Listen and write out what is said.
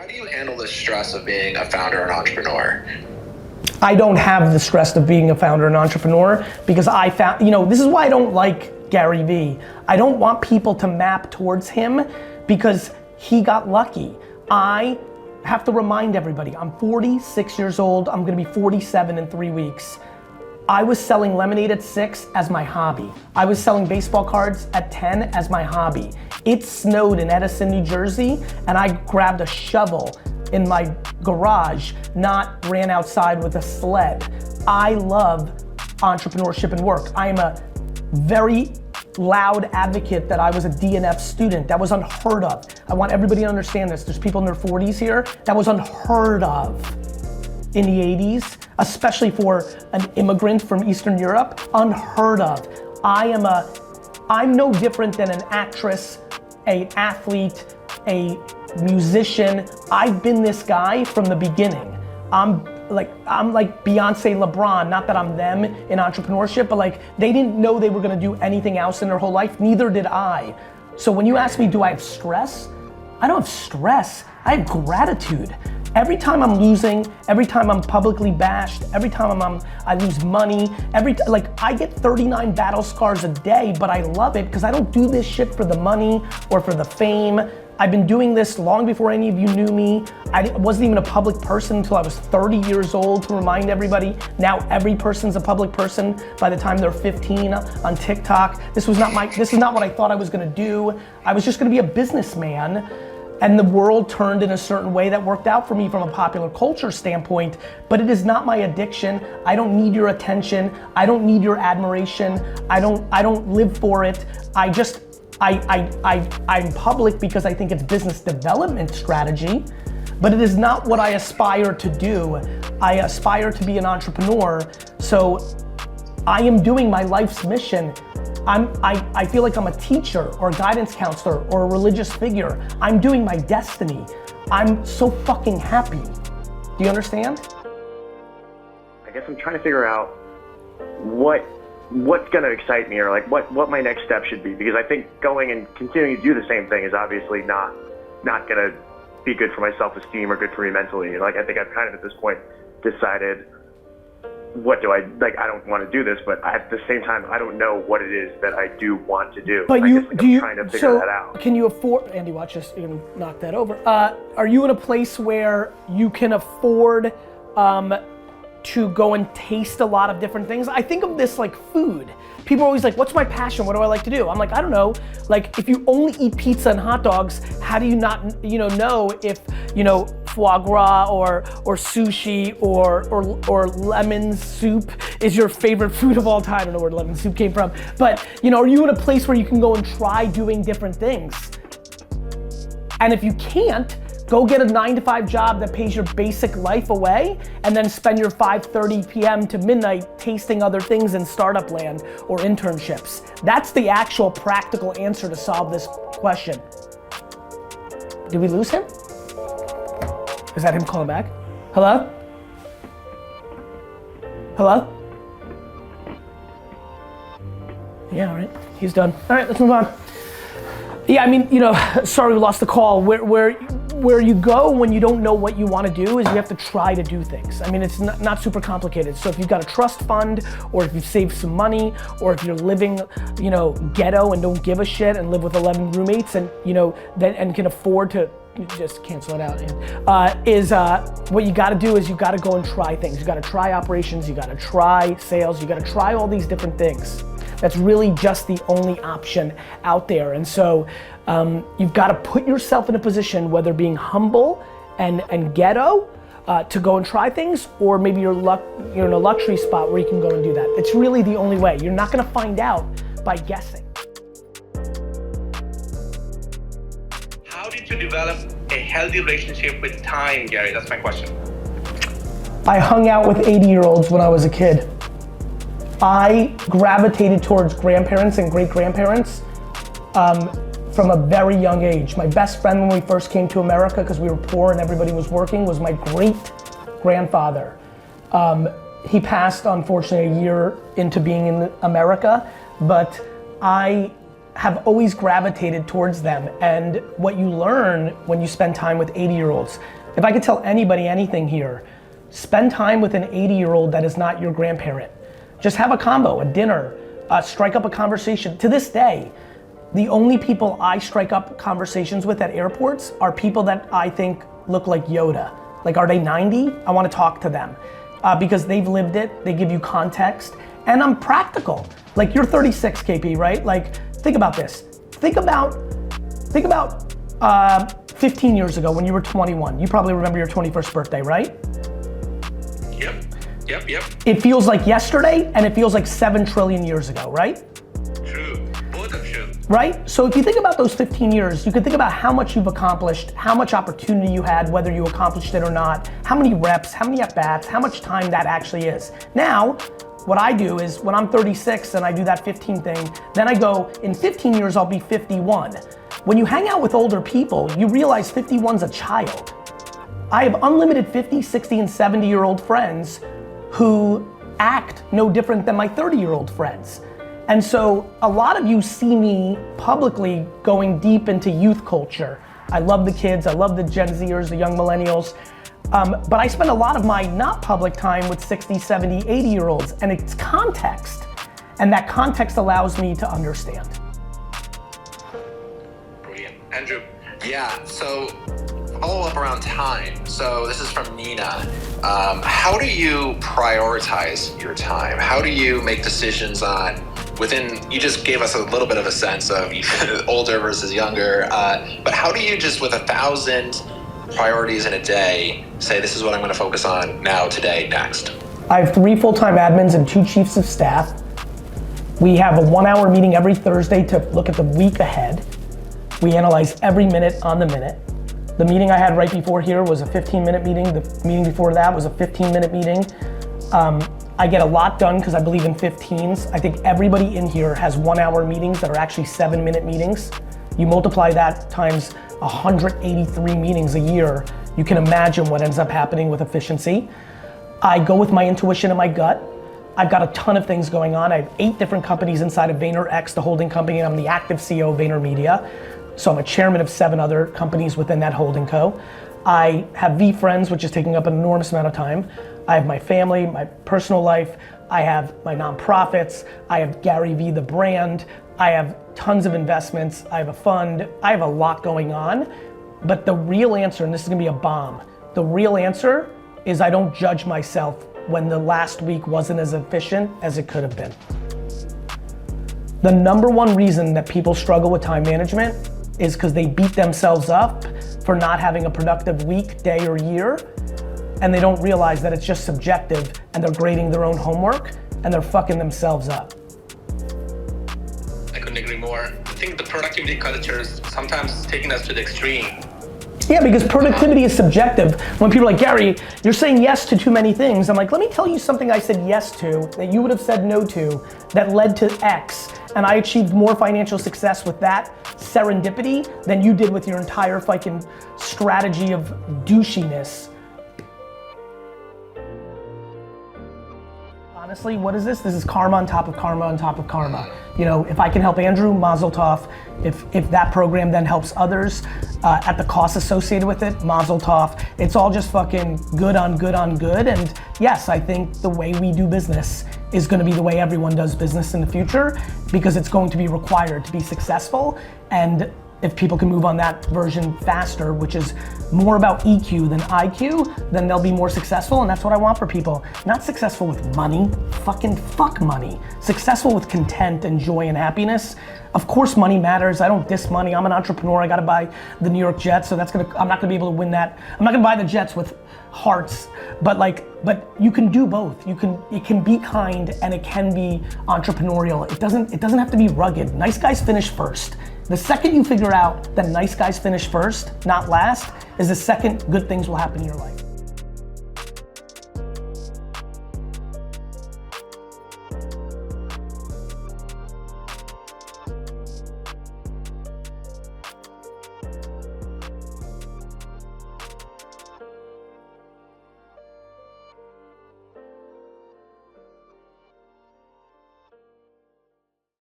How do you handle the stress of being a founder and entrepreneur? I don't have the stress of being a founder and entrepreneur because I found, this is why I don't like Garyvee. I don't want people to map towards him because he got lucky. I have to remind everybody, I'm 46 years old, I'm gonna be 47 in 3 weeks. I was selling lemonade at 6 as my hobby. I was selling baseball cards at 10 as my hobby. It snowed in Edison, New Jersey, and I grabbed a shovel in my garage, not ran outside with a sled. I love entrepreneurship and work. I am a very loud advocate that I was a DNF student. That was unheard of. I want everybody to understand this. There's people in their 40s here. That was unheard of in the 80s, especially for an immigrant from Eastern Europe. Unheard of. I'm no different than an actress, an athlete, a musician. I've been this guy from the beginning. I'm like Beyonce, LeBron, not that I'm them in entrepreneurship, but like they didn't know they were gonna do anything else in their whole life, neither did I. So when you ask me, do I have stress? I don't have stress, I have gratitude. Every time I'm losing, every time I'm publicly bashed, every time I lose money, I get 39 battle scars a day, but I love it because I don't do this shit for the money or for the fame. I've been doing this long before any of you knew me. I wasn't even a public person until I was 30 years old, to remind everybody. Now every person's a public person by the time they're 15 on TikTok. This is not what I thought I was gonna do. I was just gonna be a businessman, and the world turned in a certain way that worked out for me from a popular culture standpoint, but it is not my addiction. I don't need your attention. I don't need your admiration. I don't live for it. I'm public because I think it's business development strategy, but it is not what I aspire to do. I aspire to be an entrepreneur, so I am doing my life's mission. I feel like I'm a teacher or a guidance counselor or a religious figure. I'm doing my destiny. I'm so fucking happy. Do you understand? I guess I'm trying to figure out what's gonna excite me, or like what my next step should be, because I think going and continuing to do the same thing is obviously not gonna be good for my self-esteem or good for me mentally. Like, I think I've kind of at this point decided what do I like. I don't want to do this, but at the same time, I don't know what it is that I do want to do. But I'm trying to figure that out. Can you afford, Andy, watch this, you can knock that over. Are you in a place where you can afford to go and taste a lot of different things? I think of this like food. People are always like, what's my passion? What do I like to do? I'm like, I don't know. Like, if you only eat pizza and hot dogs, how do you not, know if, foie gras or sushi or lemon soup is your favorite food of all time? I don't know where lemon soup came from. But, are you in a place where you can go and try doing different things? And if you can't, go get a 9-to-5 job that pays your basic life away, and then spend your 5:30 p.m. to midnight tasting other things in startup land or internships. That's the actual practical answer to solve this question. Did we lose him? Is that him calling back? Hello? Hello? Yeah, all right, he's done. All right, let's move on. Yeah, sorry we lost the call. Where you go when you don't know what you want to do is you have to try to do things. It's not super complicated. So if you've got a trust fund, or if you've saved some money, or if you're living, ghetto and don't give a shit and live with 11 roommates and, and can afford to just cancel it out. What you got to do is you got to go and try things. You got to try operations. You got to try sales. You got to try all these different things. That's really just the only option out there. And so you've got to put yourself in a position, whether being humble and ghetto, to go and try things, or maybe you're in a luxury spot where you can go and do that. It's really the only way. You're not gonna find out by guessing. How did you develop a healthy relationship with time, Gary? That's my question. I hung out with 80-year-olds when I was a kid. I gravitated towards grandparents and great-grandparents from a very young age. My best friend when we first came to America, because we were poor and everybody was working, was my great-grandfather. He passed, unfortunately, a year into being in America, but I have always gravitated towards them. And what you learn when you spend time with 80-year-olds, if I could tell anybody anything here, spend time with an 80-year-old that is not your grandparent. Just have a combo, a dinner, strike up a conversation. To this day, the only people I strike up conversations with at airports are people that I think look like Yoda. Like, are they 90? I want to talk to them because they've lived it, they give you context, and I'm practical. Like, you're 36, KP, right? Like, think about this. Think about 15 years ago when you were 21. You probably remember your 21st birthday, right? Yep. It feels like yesterday, and it feels like 7 trillion years ago, right? True. Both are true. Right? So if you think about those 15 years, you can think about how much you've accomplished, how much opportunity you had, whether you accomplished it or not, how many reps, how many at-bats, how much time that actually is. Now, what I do is when I'm 36 and I do that 15 thing, then I go, in 15 years I'll be 51. When you hang out with older people, you realize 51's a child. I have unlimited 50, 60, and 70-year-old friends who act no different than my 30-year-old friends. And so a lot of you see me publicly going deep into youth culture. I love the kids, I love the Gen Zers, the young millennials, but I spend a lot of my not public time with 60, 70, 80-year-olds, and it's context. And that context allows me to understand. Brilliant. Andrew. Yeah, so follow up around time. So this is from Nina. How do you prioritize your time? How do you make decisions on you just gave us a little bit of a sense of older versus younger, but how do you just with 1,000 priorities in a day say this is what I'm going to focus on now, today, next? I have 3 full-time admins and 2 chiefs of staff. We have a 1-hour meeting every Thursday to look at the week ahead. We analyze every minute on the minute. The meeting I had right before here was a 15-minute meeting. The meeting before that was a 15-minute meeting. I get a lot done because I believe in 15s. I think everybody in here has 1-hour meetings that are actually 7-minute meetings. You multiply that times 183 meetings a year, you can imagine what ends up happening with efficiency. I go with my intuition and my gut. I've got a ton of things going on. I have 8 different companies inside of VaynerX, the holding company, and I'm the active CEO of VaynerMedia. So I'm a chairman of 7 other companies within that holding co. I have VFriends, which is taking up an enormous amount of time. I have my family, my personal life. I have my nonprofits. I have Garyvee, the brand. I have tons of investments. I have a fund. I have a lot going on. But the real answer, and this is gonna be a bomb, the real answer is I don't judge myself when the last week wasn't as efficient as it could have been. The number one reason that people struggle with time management is because they beat themselves up for not having a productive week, day, or year, and they don't realize that it's just subjective and they're grading their own homework and they're fucking themselves up. I couldn't agree more. I think the productivity culture is sometimes taking us to the extreme. Yeah, because productivity is subjective. When people are like, Gary, you're saying yes to too many things. I'm like, let me tell you something I said yes to that you would have said no to that led to X. And I achieved more financial success with that serendipity than you did with your entire fucking strategy of douchiness. Honestly, what is this? This is karma on top of karma on top of karma. You know, if I can help Andrew, mazel tov. If that program then helps others at the cost associated with it, mazel tov. It's all just fucking good on good on good. And yes, I think the way we do business is gonna be the way everyone does business in the future because it's going to be required to be successful. And if people can move on that version faster, which is more about EQ than IQ, then they'll be more successful, and that's what I want for people. Not successful with money, fucking fuck money. Successful with content and joy and happiness. Of course money matters, I don't diss money, I'm an entrepreneur, I gotta buy the New York Jets, so I'm not gonna be able to win that. I'm not gonna buy the Jets with hearts, but you can do both. It can be kind and it can be entrepreneurial. It doesn't have to be rugged. Nice guys finish first. The second you figure out that nice guys finish first, not last, is the second good things will happen in your life.